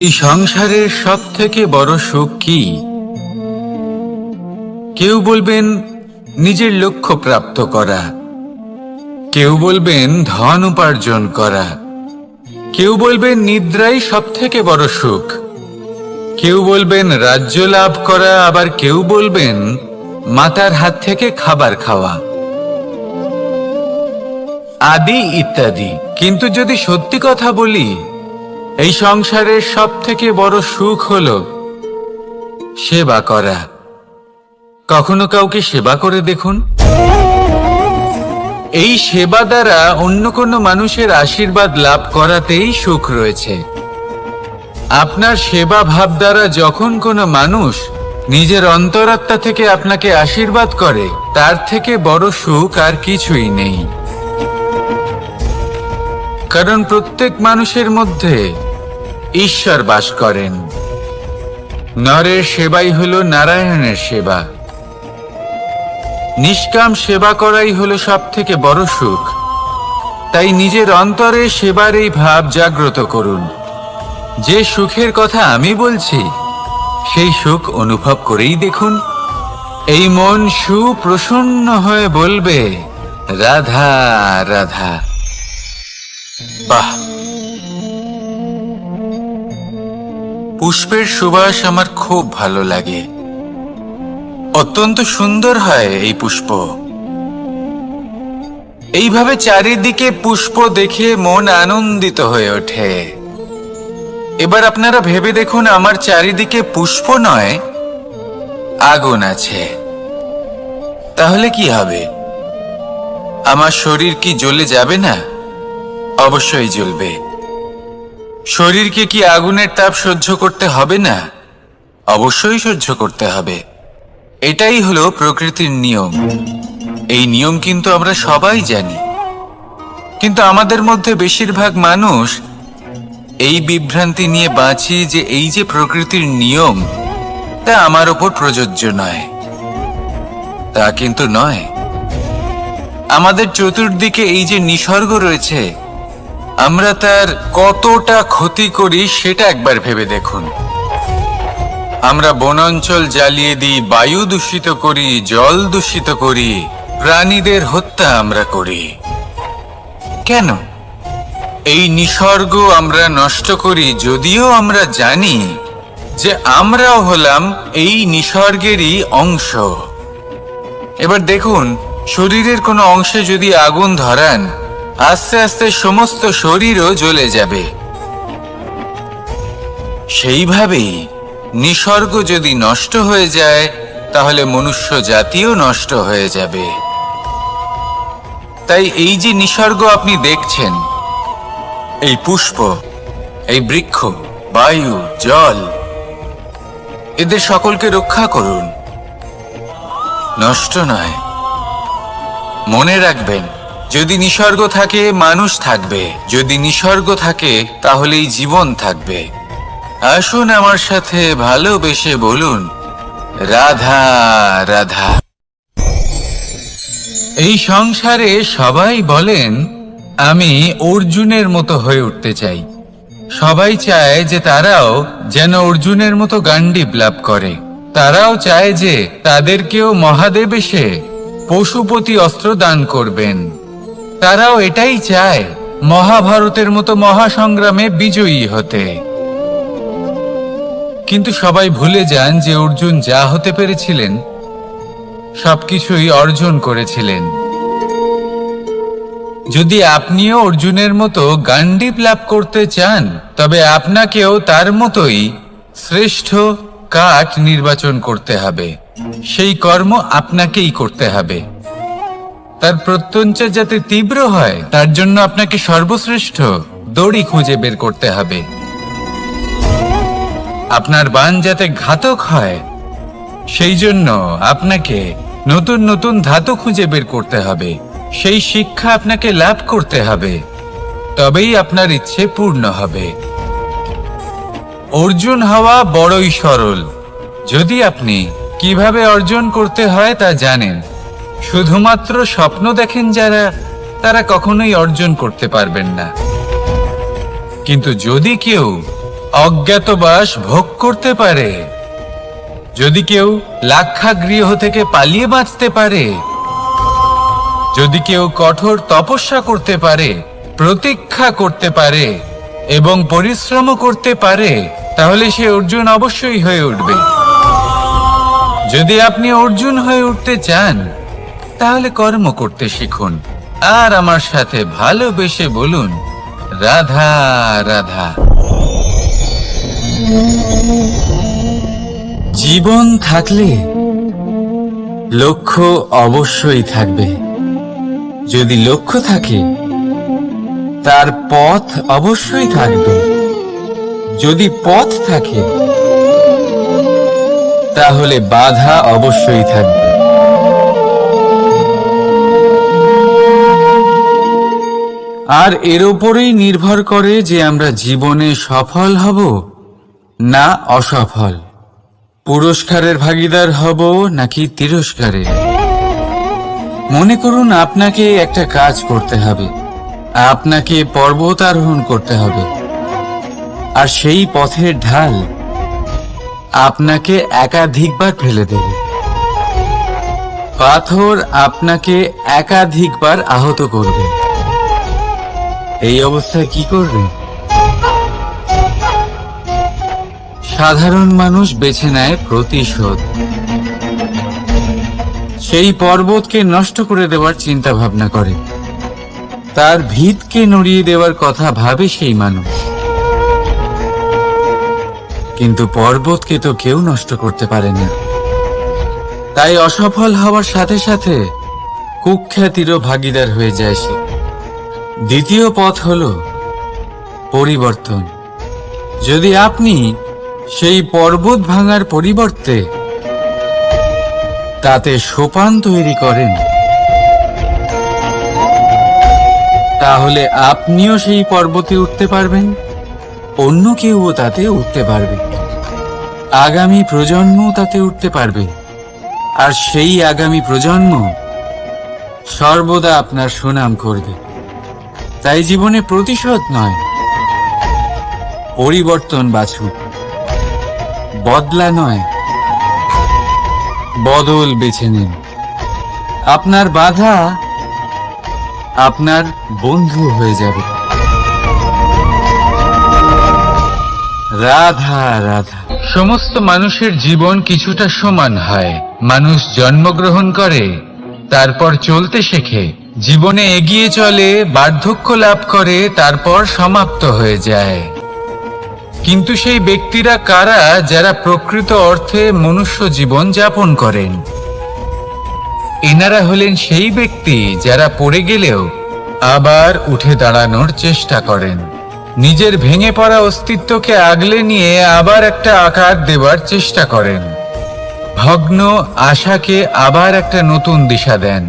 এই সংসারের সব থেকে বড় সুখ কি? কেউ বলবেন নিজের লক্ষ্য প্রাপ্ত করা, কেউ বলবেন ধন উপার্জন করা, কেউ বলবেন নিদ্রাই সব থেকে বড় সুখ, কেউ বলবেন রাজ্য লাভ করা, আবার কেউ বলবেন মাতার হাত থেকে খাবার খাওয়া, আদি ইত্যাদি। কিন্তু যদি সত্যি কথা বলি, এই সংসারের সব থেকে বড় সুখ হলো সেবা করা। কখনো কাউকে সেবা করে দেখুন। এই সেবা দ্বারা অন্য কোনো মানুষের আশীর্বাদ লাভ করাতেই সুখ রয়েছে। আপনার সেবা ভাব দ্বারা যখন কোনো মানুষ নিজের অন্তরাত্মা থেকে আপনাকে আশীর্বাদ করে, তার থেকে বড় সুখ আর কিছুই নেই। কারণ প্রত্যেক মানুষের মধ্যে ঈশ্বর বাস করেন। নরের সেবাই হলো নারায়ণের সেবা। নিষ্কাম সেবা করাই হলো সব থেকে বড় সুখ। তাই নিজের অন্তরে সেবার এই ভাব জাগ্রত করুন। যে সুখের কথা আমি বলছি, সেই সুখ অনুভব করেই দেখুন। এই মন সুপ্রসন্ন হয়ে বলবে, রাধা রাধা। বাহ! পুষ্পের সুবাস আমার খুব ভালো লাগে। অত্যন্ত সুন্দর হয় এই পুষ্প। এইভাবে চারিদিকে পুষ্প দেখে মন আনন্দিত হয়ে ওঠে। এবার আপনারা ভেবে দেখুন, আমার চারিদিকে পুষ্প নয়, আগুন আছে। তাহলে কি হবে? আমার শরীর কি জ্বলে যাবে না? অবশ্যই জ্বলবে। শরীরকে কি আগুনের তাপ সহ্য করতে হবে না? অবশ্যই সহ্য করতে হবে। এটাই হলো প্রকৃতির নিয়ম। এই নিয়ম কিন্তু আমরা সবাই জানি, কিন্তু আমাদের মধ্যে বেশিরভাগ মানুষ এই বিভ্রান্তি নিয়ে বাঁচি যে এই যে প্রকৃতির নিয়ম, তা আমার ওপর প্রযোজ্য নয়। তা কিন্তু নয়। আমাদের চতুর্দিকে এই যে নিসর্গ রয়েছে, আমরা তার কতটা ক্ষতি করি সেটা একবার ভেবে দেখুন। আমরা বনাঞ্চল জ্বালিয়ে দিই, বায়ু দূষিত করি, জল দূষিত করি, প্রাণীদের হত্যা আমরা করি। কেন? এই নিসর্গ আমরা নষ্ট করি, যদিও আমরা জানি যে আমরাও হলাম এই নিসর্গেরই অংশ। এবার দেখুন, শরীরের কোনো অংশে যদি আগুন ধরান, আস্তে আস্তে সমস্ত শরীরও জ্বলে যাবে। সেইভাবেই নিসর্গ যদি নষ্ট হয়ে যায়, তাহলে মনুষ্য জাতিও নষ্ট হয়ে যাবে। তাই এই যে নিসর্গ আপনি দেখছেন, এই পুষ্প, এই বৃক্ষ, বায়ু, জল, এদের সকলকে রক্ষা করুন, নষ্ট নয়। মনে রাখবেন, যদি নিসর্গ থাকে মানুষ থাকবে, যদি নিসর্গ থাকে তাহলেই জীবন থাকবে। আসুন আমার সাথে ভালোবেসে বলুন, রাধা রাধা। এই সংসারে সবাই বলেন আমি অর্জুনের মতো হয়ে উঠতে চাই। সবাই চায় যে তারাও যেন অর্জুনের মতো গান্ডীব লাভ করে। তারাও চায় যে তাদেরকেও মহাদেব এসে পশুপতি অস্ত্র দান করবেন। তারাও এটাই চায় মহাভারতের মতো মহাসংগ্রামে বিজয়ী হতে। কিন্তু সবাই ভুলে যান যে অর্জুন যা হতে পেরেছিলেন, সবকিছুই অর্জন করেছিলেন। যদি আপনিও অর্জুনের মতো গান্ডীব লাভ করতে চান, তবে আপনাকেও তার মতোই শ্রেষ্ঠ কাঠ নির্বাচন করতে হবে। সেই কর্ম আপনাকেই করতে হবে। তার প্রত্যঞ্চা যাতে তীব্র হয়, তার জন্য আপনাকে সর্বশ্রেষ্ঠ দড়ি খুঁজে বের করতে হবে। আপনার বাণ যাতে ঘাতক হয়, সেই জন্য আপনাকে নতুন নতুন ধাতু খুঁজে বের করতে হবে। সেই শিক্ষা আপনাকে লাভ করতে হবে, তবেই আপনার ইচ্ছে পূর্ণ হবে। অর্জুন হওয়া বড়ই সরল, যদি আপনি কিভাবে অর্জন করতে হয় তা জানেন। শুধুমাত্র স্বপ্ন দেখেন যারা, তারা কখনোই অর্জন করতে পারবেন না। কিন্তু যদি কেউ অজ্ঞাতবাস ভোগ করতে পারে, যদি কেউ লাক্ষাগৃহ থেকে পালিয়ে বাঁচতে পারে, যদি কেউ কঠোর তপস্যা করতে পারে, প্রতীক্ষা করতে পারে এবং পরিশ্রম করতে পারে, তাহলে সে অর্জুন অবশ্যই হয়ে উঠবে। যদি আপনি অর্জুন হয়ে উঠতে চান, তাহলে কর্ম করতে শিখুন আর আমার সাথে ভালোবেসে বলুন, রাধা রাধা। জীবন থাকলে লক্ষ্য অবশ্যই থাকবে। যদি লক্ষ্য থাকে, তার পথ অবশ্যই থাকবে। যদি পথ থাকে, তাহলে বাধা অবশ্যই থাকবে। আর এর উপরেই নির্ভর করে যে আমরা জীবনে সফল হব না অসফল, পুরস্কারের ভাগীদার হব নাকি তিরস্কারের। মনে করুন আপনাকে একটা কাজ করতে হবে, আপনাকে পর্বত আরোহণ করতে হবে, আর সেই পথের ঢাল আপনাকে একাধিকবার ফেলে দেবে। পাথর আপনাকে একাধিকবার আহত করবে। এই অবস্থায় কি করবে? সাধারণ মানুষ বেছে নেয় প্রতিশোধ। সেই পর্বতকে নষ্ট করে দেওয়ার চিন্তা ভাবনা করে, তার ভিতকে নড়িয়ে দেওয়ার কথা ভাবে সেই মানুষ। কিন্তু পর্বতকে তো কেউ নষ্ট করতে পারে না। তাই অসফল হওয়ার সাথে সাথে কুখ্যাতিরও ভাগীদার হয়ে যায় সে। দ্বিতীয় পথ হল পরিবর্তন। যদি আপনি সেই পর্বত ভাঙার পরিবর্তে তাতে সোপান তৈরি করেন, তাহলে আপনিও সেই পর্বতে উঠতে পারবেন, অন্য কেউও তাতে উঠতে পারবে, আগামী প্রজন্মও তাতে উঠতে পারবে, আর সেই আগামী প্রজন্ম সর্বদা আপনার সুনাম করবে। তাই জীবনে প্রতিশোধ নয়, পরিবর্তন বাছুন। বদলা নয়, বদল বেছে নিন। আপনার বাধা আপনার বন্ধু হয়ে যাবে। রাধা রাধা। সমস্ত মানুষের জীবন কিছুটা সমান হয়। মানুষ জন্মগ্রহণ করে, তারপর চলতে শেখে, জীবনে এগিয়ে চলে, বার্ধক্য লাভ করে, তারপর সমাপ্ত হয়ে যায়। কিন্তু সেই ব্যক্তিরা কারা যারা প্রকৃত অর্থে মনুষ্য জীবন যাপন করেন? এনারা হলেন সেই ব্যক্তি যারা পড়ে গেলেও আবার উঠে দাঁড়ানোর চেষ্টা করেন, নিজের ভেঙে পড়া অস্তিত্বকে আগলে নিয়ে আবার একটা আকার দেবার চেষ্টা করেন, ভগ্ন আশাকে আবার একটা নতুন দিশা দেন।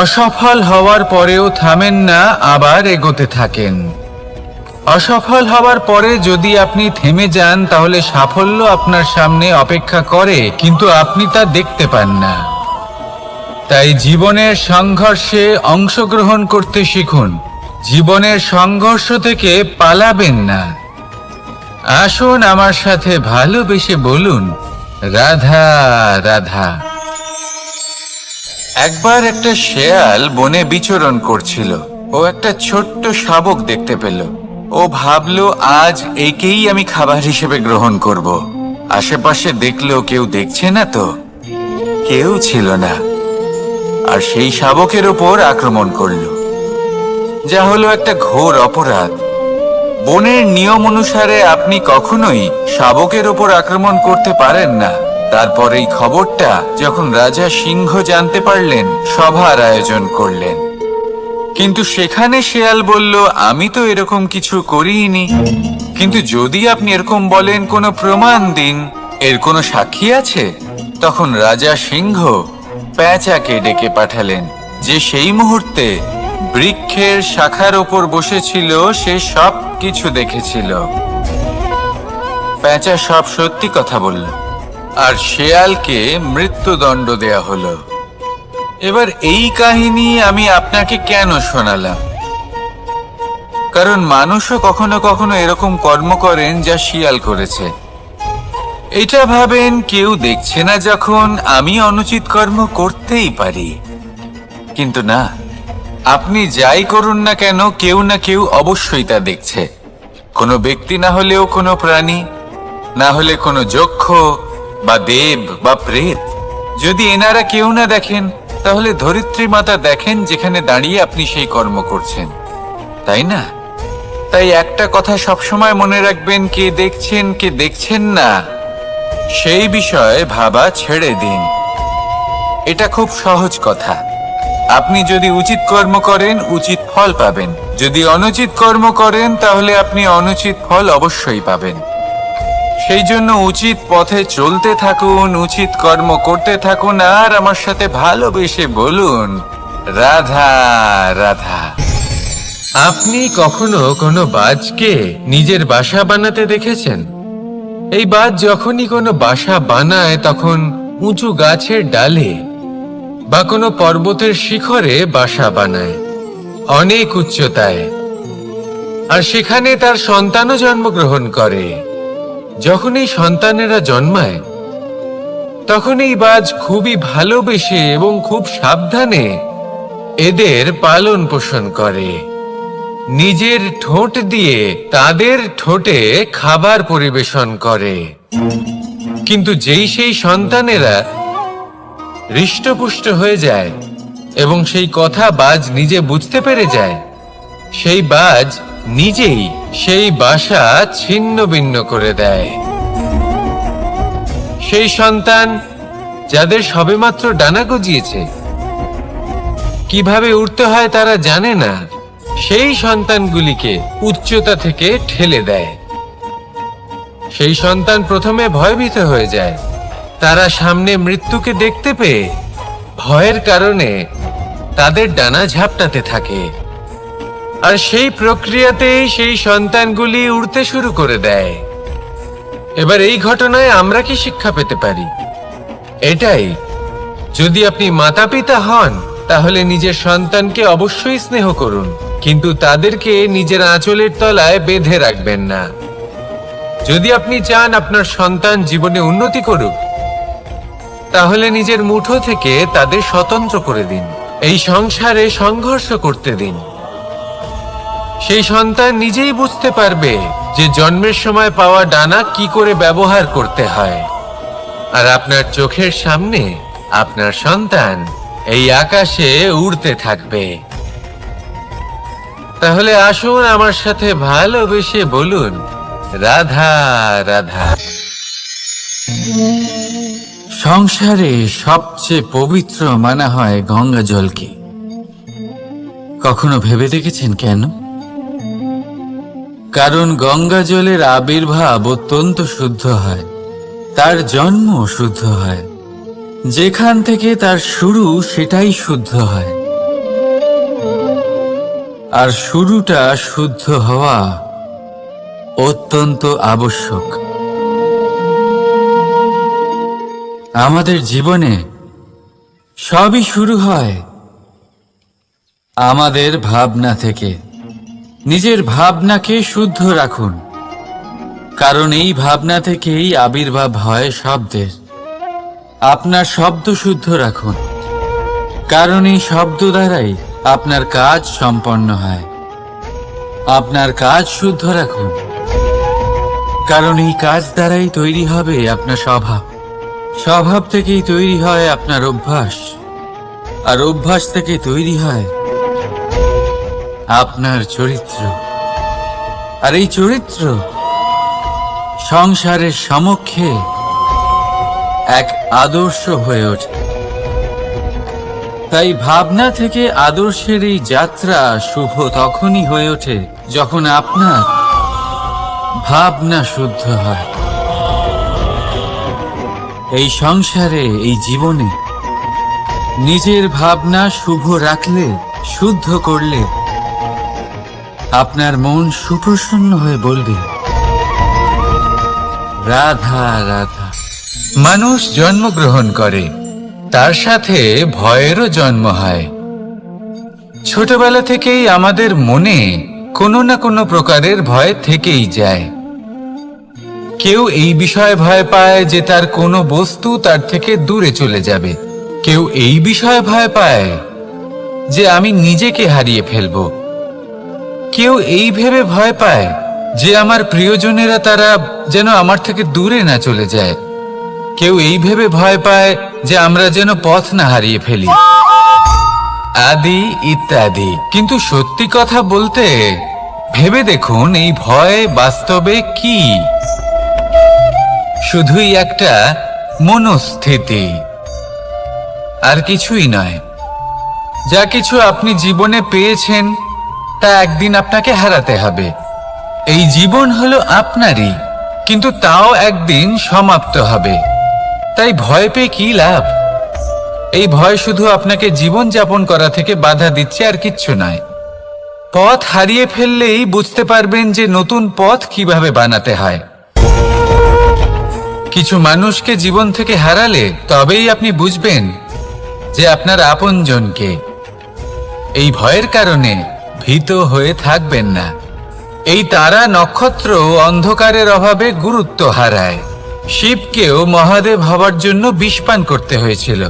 অসফল হওয়ার পরেও থামেন না, আবার এগোতে থাকেন। অসফল হওয়ার পরে যদি আপনি থেমে যান, তাহলে সাফল্য আপনার সামনে অপেক্ষা করে, কিন্তু আপনি তা দেখতে পান না। তাই জীবনের সংঘর্ষে অংশগ্রহণ করতে শিখুন। জীবনের সংঘর্ষ থেকে পালাবেন না। আসুন আমার সাথে ভালোবেসে বলুন, রাধা রাধা। একবার একটা শেয়াল বনে বিচরণ করছিল। ও একটা ছোট্ট শাবক দেখতে পেল। ও ভাবলো, আজ একেই আমি খাবার হিসেবে গ্রহণ করব। আশেপাশে দেখলো কেউ দেখছে না তো, কেউ ছিল না, আর সেই শাবকের ওপর আক্রমণ করলো, যা হলো একটা ঘোর অপরাধ। বনের নিয়ম অনুসারে আপনি কখনোই শাবকের ওপর আক্রমণ করতে পারেন না। তারপর এই খবরটা যখন রাজা সিংহ জানতে পারলেন, সভার আয়োজন করলেন। কিন্তু সেখানে শেয়াল বলল, আমি তো এরকম কিছু করিনি। কিন্তু যদি আপনি এরকম বলেন, কোনো প্রমাণ দিন, এর কোনো সাক্ষী আছে? তখন রাজা সিংহ পেঁচাকে ডেকে পাঠালেন, যে সেই মুহূর্তে বৃক্ষের শাখার ওপর বসেছিল। সে সব কিছু দেখেছিল। পেঁচা সব সত্যি কথা বলল, আর শেয়ালকে মৃত্যুদণ্ড দেয়া হলো। এবার এই কাহিনী আমি আপনাকে কেন শোনালাম? কারণ মানুষও কখনো কখনো এরকম কর্ম করেন যা শিয়াল করেছে। এটা ভাবেন কেউ দেখছে না যখন আমি অনুচিত কর্ম করতেই পারি, কিন্তু না, আপনি যাই করুন না কেন কেউ না কেউ অবশ্যই তা দেখছে। কোনো ব্যক্তি না হলেও কোনো প্রাণী, না হলে কোনো যক্ষ বা দেব বা প্রেত। যদি এনারা কেউ না দেখেন, তাহলে ধরিত্রী মাতা দেখেন যেখানে দাঁড়িয়ে আপনি সেই কর্ম করছেন, তাই না? তাই একটা কথা সবসময় মনে রাখবেন, কে দেখছেন কে দেখছেন না সেই বিষয়ে ভাবা ছেড়ে দিন। এটা খুব সহজ কথা। আপনি যদি উচিত কর্ম করেন উচিত ফল পাবেন, যদি অনুচিত কর্ম করেন তাহলে আপনি অনুচিত ফল অবশ্যই পাবেন। সেই জন্য উচিত পথে চলতে থাকুন, উচিত কর্ম করতে থাকুন, আর আমার সাথে ভালোবেসে বলুন, রাধা রাধা। আপনি কখনো কোনো বাজকে নিজের বাসা বানাতে দেখেছেন? এই বাজ যখনই কোনো বাসা বানায় তখন উঁচু গাছের ডালে বা কোনো পর্বতের শিখরে বাসা বানায়, অনেক উচ্চতায়, আর সেখানে তার সন্তানও জন্মগ্রহণ করে। যখন এই সন্তানেরা জন্মায় তখন এই বাজ খুবই ভালোবেসে এবং খুব সাবধানে এদের পালন পোষণ করে। নিজের ঠোঁট দিয়ে তাদের ঠোঁটে খাবার পরিবেশন করে। কিন্তু যেই সেই সন্তানেরা হৃষ্টপুষ্ট হয়ে যায় এবং সেই কথা বাজ নিজে বুঝতে পেরে যায়, সেই বাজ নিজেই সেই বাসা ছিন্ন ভিন্ন করে দেয়। সেই সন্তান যাদের সবেমাত্র ডানা গজিয়েছে, কিভাবে উড়তে হয় তারা জানে না, সেই সন্তানগুলিকে উচ্চতা থেকে ঠেলে দেয়। সেই সন্তান প্রথমে ভয়ভীত হয়ে যায়। তারা সামনে মৃত্যুকে দেখতে পেয়ে ভয়ের কারণে তাদের ডানা ঝাপটাতে থাকে, আর সেই প্রক্রিয়াতেই সেই সন্তানগুলি উড়তে শুরু করে দেয়। এবার এই ঘটনায় আমরা কি শিক্ষা পেতে পারি? এটাই, যদি আপনি মাতা পিতা হন তাহলে নিজের সন্তানকে অবশ্যই স্নেহ করুন, কিন্তু তাদেরকে নিজের আঁচলের তলায় বেঁধে রাখবেন না। যদি আপনি চান আপনার সন্তান জীবনে উন্নতি করুক, তাহলে নিজের মুঠো থেকে তাদের স্বতন্ত্র করে দিন, এই সংসারে সংঘর্ষ করতে দিন। সেই সন্তান নিজেই বুঝতে পারবে যে জন্মের সময় পাওয়া ডানা কি করে ব্যবহার করতে হয়। আর আপনার চোখের সামনে আপনার সন্তান এই আকাশে উড়তে থাকবে। তাহলে আসুন আমার সাথে ভালোবেসে বলুন, রাধা রাধা। সংসারে সবচেয়ে পবিত্র মানা হয় গঙ্গা জলকে। কখনো ভেবে দেখেছেন কেন? কারণ গঙ্গা জলের আবির্ভাব অত্যন্ত শুদ্ধ হয়, তার জন্ম শুদ্ধ হয়, যেখান থেকে তার শুরু সেটাই শুদ্ধ হয়। আর শুরুটা শুদ্ধ হওয়া অত্যন্ত আবশ্যক। আমাদের জীবনে সবই শুরু হয় আমাদের ভাবনা থেকে। নিজের ভাবনাকে শুদ্ধ রাখুন, কারণ এই ভাবনা থেকেই আবির্ভাব হয় শব্দের। আপনার শব্দ শুদ্ধ রাখুন, কারণ এই শব্দ দ্বারাই আপনার কাজ সম্পন্ন হয়। আপনার কাজ শুদ্ধ রাখুন, কারণ এই কাজ দ্বারাই তৈরি হবে আপনার স্বভাব। স্বভাব থেকেই তৈরি হয় আপনার অভ্যাস, আর অভ্যাস থেকে তৈরি হয় আপনার চরিত্র। আর এই চরিত্র সংসারের সমক্ষে এক আদর্শ হয়ে ওঠে। তাই ভাবনা থেকে আদর্শের এই যাত্রা শুভ তখনই হয়ে ওঠে যখন আপনার ভাবনা শুদ্ধ হয়। এই সংসারে, এই জীবনে নিজের ভাবনা শুভ রাখলে, শুদ্ধ করলে আপনার মন সুপ্রসন্ন হয়ে বলবে, রাধা রাধা। মানুষ জন্মগ্রহণ করে, তার সাথে ভয়েরও জন্ম হয়। ছোটবেলা থেকেই আমাদের মনে কোনো না কোনো প্রকারের ভয় থেকেই যায়। কেউ এই বিষয়ে ভয় পায় যে তার কোনো বস্তু তার থেকে দূরে চলে যাবে। কেউ এই বিষয়ে ভয় পায় যে আমি নিজেকে হারিয়ে ফেলব। কেউ এই ভেবে ভয় পায় যে আমার প্রিয়জনেরা তারা যেন আমার থেকে দূরে না চলে যায়। কেউ এই ভেবে ভয় পায় যে আমরা যেন পথ না হারিয়ে ফেলি, আদি ইত্যাদি। কিন্তু সত্যি কথা বলতে, ভেবে দেখুন এই ভয় বাস্তবে কি? শুধুই একটা মনস্থিতি, আর কিছুই নয়। যা কিছু আপনি জীবনে পেয়েছেন তা একদিন আপনাকে হারাতে হবে। এই জীবন হলো আপনারই, কিন্তু তাও একদিন সমাপ্ত হবে। তাই ভয় পেয়ে কি লাভ? এই ভয় শুধু আপনাকে জীবন যাপন করা থেকে বাধা দিচ্ছে, আর কিচ্ছু নয়। পথ হারিয়ে ফেললেই বুঝতে পারবেন যে নতুন পথ কিভাবে বানাতে হয়। কিছু মানুষকে জীবন থেকে হারালে তবেই আপনি বুঝবেন যে আপনার আপনজনকে। এই ভয়ের কারণে ভীত হয়ে থাকবেন না। এই তারা নক্ষত্র অন্ধকারের অভাবে গুরুত্ব হারায়। শিবকেও মহাদেব হবার জন্য বিষপান করতে হয়েছিল।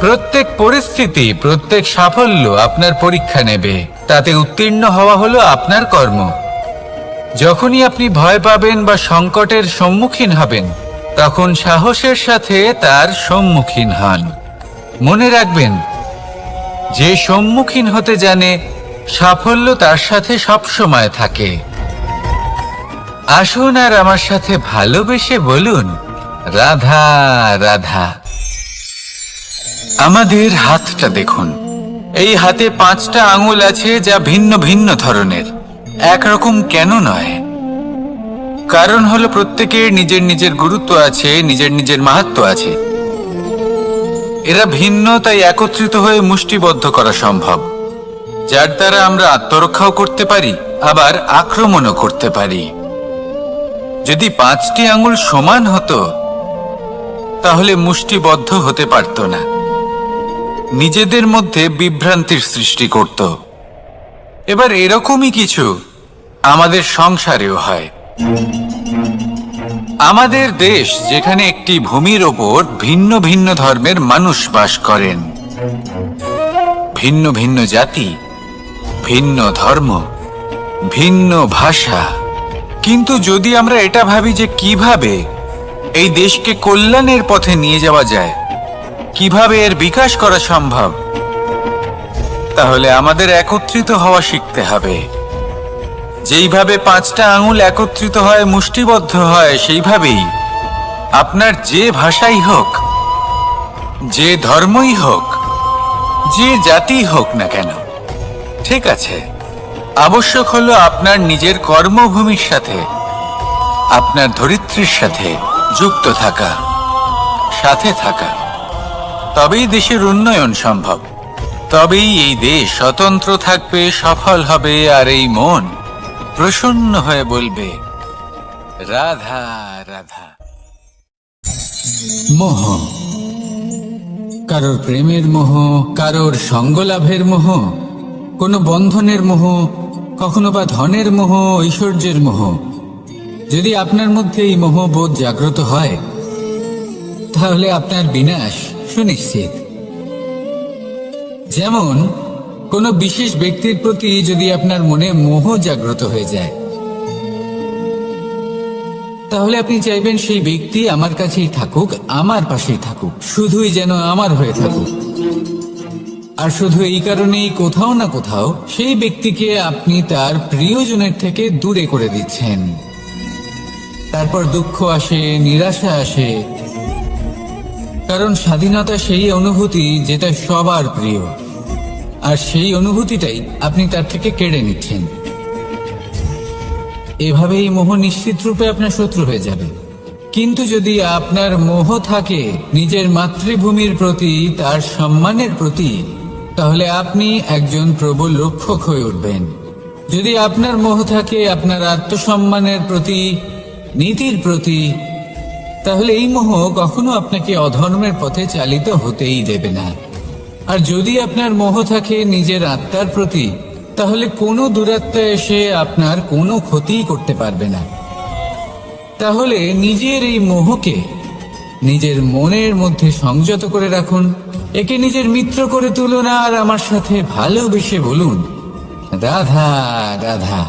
প্রত্যেক পরিস্থিতি, প্রত্যেক সাফল্য আপনার পরীক্ষা নেবে। তাতে উত্তীর্ণ হওয়া হলো আপনার কর্ম। যখনই আপনি ভয় পাবেন বা সংকটের সম্মুখীন হবেন, তখন সাহসের সাথে তার সম্মুখীন হন। মনে রাখবেন, যে সম্মুখীন হতে জানে সাফল্য তার সাথে সবসময় থাকে। আসুন আর আমার সাথে ভালোবেসে বলুন, রাধা রাধা। আমাদের হাতটা দেখুন। এই হাতে 5টা আঙুল আছে, যা ভিন্ন ভিন্ন ধরনের। একরকম কেন নয়? কারণ হলো প্রত্যেকের নিজের নিজের গুরুত্ব আছে, নিজের নিজের মাহাত্ম্য আছে। এরা ভিন্ন, তাই একত্রিত হয়ে মুষ্টিবদ্ধ করা সম্ভব, যার দ্বারা আমরা আত্মরক্ষাও করতে পারি, আবার আক্রমণও করতে পারি। যদি 5টি আঙুল সমান হতো তাহলে মুষ্টিবদ্ধ হতে পারত না, নিজেদের মধ্যে বিভ্রান্তির সৃষ্টি করত। এবার এরকমই কিছু আমাদের সংসারেও হয়। আমাদের দেশ, যেখানে একটি ভূমির ওপর ভিন্ন ভিন্ন ধর্মের মানুষ বাস করেন, ভিন্ন ভিন্ন জাতি, ভিন্ন ধর্ম, ভিন্ন ভাষা। কিন্তু যদি আমরা এটা ভাবি যে কিভাবে এই দেশকে কল্যাণের পথে নিয়ে যাওয়া যায়, কিভাবে এর বিকাশ করা সম্ভব, তাহলে আমাদের একত্রিত হওয়া শিখতে হবে। যেইভাবে 5টা আঙুল একত্রিত হয়, মুষ্টিবদ্ধ হয়, সেইভাবেই আপনার যে ভাষাই হোক, যে ধর্মই হোক, যে জাতি হোক না কেন, ঠিক আছে, আবশ্যক হলো আপনার নিজের কর্মভূমির সাথে, আপনার ধরিত্রীর সাথে যুক্ত থাকা, সাথে থাকা। তবেই দেশের উন্নয়ন সম্ভব। তবেই এই দেশ স্বতন্ত্র থাকবে, সফল হবে, আর এই মন প্রসন্ন হয়ে বলবে, রাধা রাধা। মোহ, কারোর প্রেমের মোহ, কারোর সঙ্গলাভের মোহ, কোনো বন্ধনের মোহ, কখনো বা ধনের মোহ, ঐশ্বর্যের মোহ। যদি আপনার মধ্যে এই মোহবোধ জাগ্রত হয়, তাহলে আপনার বিনাশ সুনিশ্চিত। যেমন কোনো বিশেষ ব্যক্তির প্রতি যদি আপনার মনে মোহ জাগ্রত হয়ে যায়, তাহলে আপনি চাইবেন সেই ব্যক্তি আমার কাছেই থাকুক, আমার পাশেই থাকুক, শুধুই যেন আমার হয়ে থাকুক। আর শুধু এই কারণেই কোথাও না কোথাও সেই ব্যক্তিকে আপনি তার প্রিয়জনের থেকে দূরে করে দিচ্ছেন। তারপর দুঃখ আসে, নিরাশা আসে, কারণ স্বাধীনতা সেই অনুভূতি যেটা সবার প্রিয়, আর সেই অনুভূতিটাই আপনি তার থেকে কেড়ে নিচ্ছেন। এভাবেই মোহ নিশ্চিত রূপে আপনার শত্রু হয়ে যাবে। কিন্তু যদি আপনার মোহ থাকে নিজের মাতৃভূমির প্রতি, তার সম্মানের প্রতি, তাহলে আপনি একজন প্রবল রক্ষক হয়ে উঠবেন। যদি আপনার মোহ থাকে আপনার আত্মসম্মানের প্রতি, নীতির প্রতি, তাহলে এই মোহ কখনো আপনাকে অধর্মের পথে চালিত হতেই দেবে না। আর যদি আপনার মোহ থাকে নিজের আত্মার প্রতি, তাহলে কোনো দুরাত্মা এসে আপনার কোনো ক্ষতি করতে পারবে না। তাহলে নিজের এই মোহকে নিজের মনের মধ্যে সংযত করে রাখুন, একে নিজের মিত্র করে তুলুন আর আমার সাথে ভালোবেসে বলুন, রাধা রাধা।